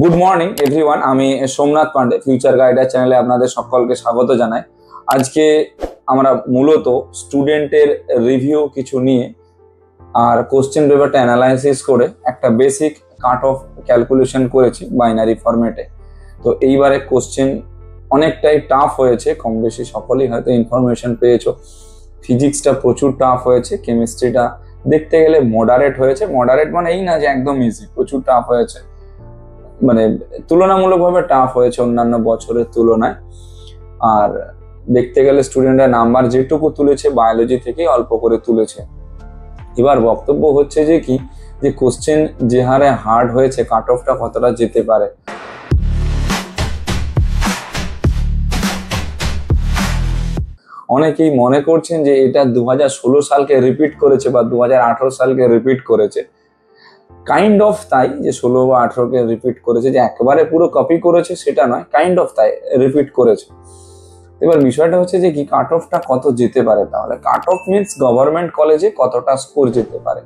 Good morning everyone, আমি Somnath Pandey future গাইডার চ্যানেলে আপনাদের সকলকে স্বাগত জানাই। আজকে আমরা মূলত স্টুডেন্টের রিভিউ কিছু নিয়ে আর কোশ্চেন পেপারটা অ্যানালাইসিস করে একটা বেসিক কাট অফ ক্যালকুলেশন করেছি বাইনারি ফরম্যাটে। তো এইবারে কোশ্চেন অনেকটাই টাফ হয়েছে, কম বেশি সকলেই হয়তো ইনফরমেশন পেয়েছো। ফিজিক্সটা প্রচুর টাফ হয়েছে, কেমিস্ট্রিটা দেখতে গেলে মডারেট হয়েছে। মডারেট মানে এই না যে একদম ইজি, প্রচুর টাফ হয়েছে, মানে তুলনামূলকভাবে টাফ হয়েছে অন্যান্য বছরের তুলনায়। আর দেখতে গেলে স্টুডেন্টরা নাম্বার যেটুকু তুলেছে বায়োলজি থেকে অল্প করে তুলেছে। এবার বক্তব্য হচ্ছে যে কি, যে কোশ্চেন যে হারে হার্ড হয়েছে কাট অফটা কতটা যেতে পারে। অনেকেই মনে করছেন যে এটা 2016 সালকে রিপিট করেছে বা 2018 সালকে রিপিট করেছে। কাইন্ড অফ তাই, যে 16 বা 18কে রিপিট করেছে, যে একেবারে পুরো কপি করেছে সেটা নয়, কাইন্ড অফ তাই রিপিট করেছে। এবার বিষয়টা হচ্ছে যে কি, কাট অফটা কত যেতে পারে। তাহলে কাট অফ মিনস গভর্নমেন্ট কলেজে কতটা স্কোর যেতে পারে।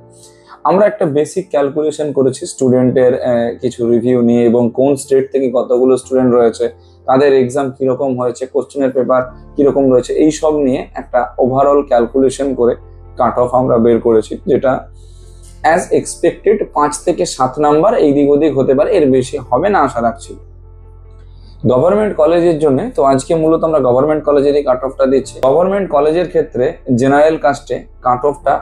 আমরা একটা বেসিক ক্যালকুলেশন করেছি স্টুডেন্টের কিছু রিভিউ নিয়ে, এবং কোন স্টেট থেকে কতগুলো স্টুডেন্ট রয়েছে, তাদের এক্সাম কিরকম হয়েছে, কোশ্চেনের পেপার কিরকম রয়েছে, এই সব নিয়ে একটা ওভারঅল ক্যালকুলেশন করে কাট অফ আমরা বের করেছি, যেটা অ্যাজ এক্সপেক্টেড 5 থেকে 7 নাম্বার এই দিক ওদিক হতে পারে, এর বেশি হবে না আশা রাখছি গভর্নমেন্ট কলেজের জন্য। তো আজকে মূলত আমরা গভর্নমেন্ট কলেজেরই কাট অফটা দিচ্ছি। গভর্নমেন্ট কলেজের ক্ষেত্রে জেনারেল কাস্টে কাট অফটা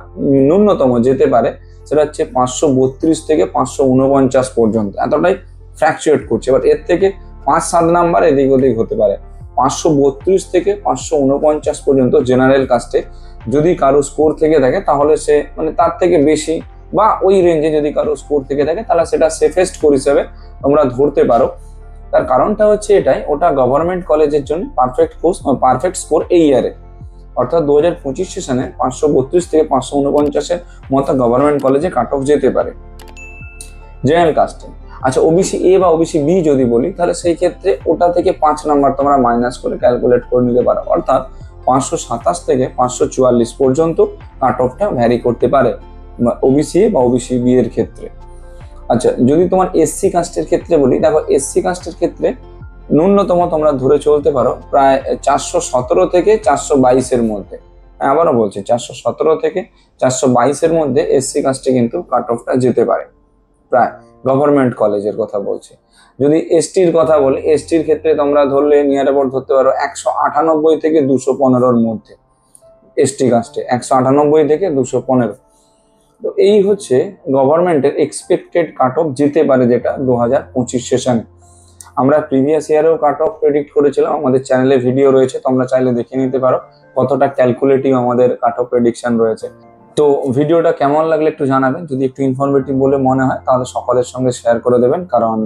ন্যূনতম যেতে পারে, সেটা হচ্ছে 532 থেকে 549 পর্যন্ত, এতটাই ফ্ল্যাকচুয়েট করছে। এবার এর থেকে 5-7 নাম্বার এদিক ওদিক হতে পারে। 532 থেকে 549 পর্যন্ত জেনারেল কাস্টে যদি কারো স্কোর থেকে থাকে, তাহলে সে মানে তার থেকে বেশি বা ওই রেঞ্জে যদি কারো স্কোর থেকে থাকে, তাহলে সেটা সেফেস্ট স্কোর হিসেবে তোমরা ধরতে পারো। তার কারণটা হচ্ছে এটাই, ওটা গভর্নমেন্ট কলেজের জন্য পারফেক্ট স্কোর এই ইয়ারে, অর্থাৎ 2025 সেশনে 532 থেকে 549 মতো গভর্নমেন্ট কলেজে কাট অফ যেতে পারে জেনারেল কাস্টে। আচ্ছা, ওবিসি এ বা ওবিসি বি যদি বলি, তাহলে সেই ক্ষেত্রে ওটা থেকে 5 নাম্বার তোমরা মাইনাস করে ক্যালকুলেট করে নিতে পারো, অর্থাৎ 527 থেকে 544 পর্যন্ত কাট অফটা ভ্যারি করতে পারে ওবিসি এ বা ওবিসি বি এর ক্ষেত্রে। আচ্ছা, যদি তোমার এসসি কাস্টের ক্ষেত্রে বলি, দেখো এসসি কাস্টের ক্ষেত্রে ন্যূনতম তোমরা ধরে চলতে পারো প্রায় 417 থেকে 422 এর মধ্যে। আবারও বলছি, 417 থেকে 422 এর মধ্যে এসসি কাস্টে কিন্তু কাট অফটা যেতে পারে প্রায়, গভর্নমেন্ট কলেজের কথা বলছি। যদি এসটির কথা বলি, এসটির ক্ষেত্রে তোমরা ধরলে নিয়ার অ্যাবাউট ধরতে পারো 198 থেকে 215 মধ্যে। এসটি কাস্টে 198 থেকে 215। তো এই হচ্ছে গভর্নমেন্টের এক্সপেক্টেড কাট অফ যেতে পারে, যেটা 2025 সেশনে। আমরা প্রিভিয়াস ইয়ারেও কাট অফ প্রেডিক্ট করেছিলাম, আমাদের চ্যানেলে ভিডিও রয়েছে, তোমরা চাইলে দেখে নিতে পারো কতটা ক্যালকুলেটিভ আমাদের কাট অফ প্রেডিকশন রয়েছে। তো ভিডিওটা কেমন লাগলে একটু জানাবেন, যদি একটু ইনফরমেটিভ বলে মনে হয় তাহলে সকলের সঙ্গে শেয়ার করে দেবেন, কারণ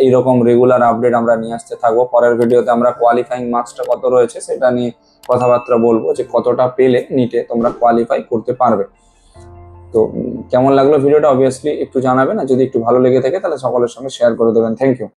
এইরকম রেগুলার আপডেট আমরা নিয়ে আসতে থাকবো। পরের ভিডিওতে আমরা কোয়ালিফাইং মার্কসটা কত রয়েছে সেটা নিয়ে কথাবার্তা বলবো, যে কতটা পেলে নিটে তোমরা কোয়ালিফাই করতে পারবে। তো কেমন লাগলো ভিডিওটা অবভিয়াসলি একটু জানাবেন, আর যদি একটু ভালো লেগে থাকে তাহলে সকলের সঙ্গে শেয়ার করে দেবেন। Thank you.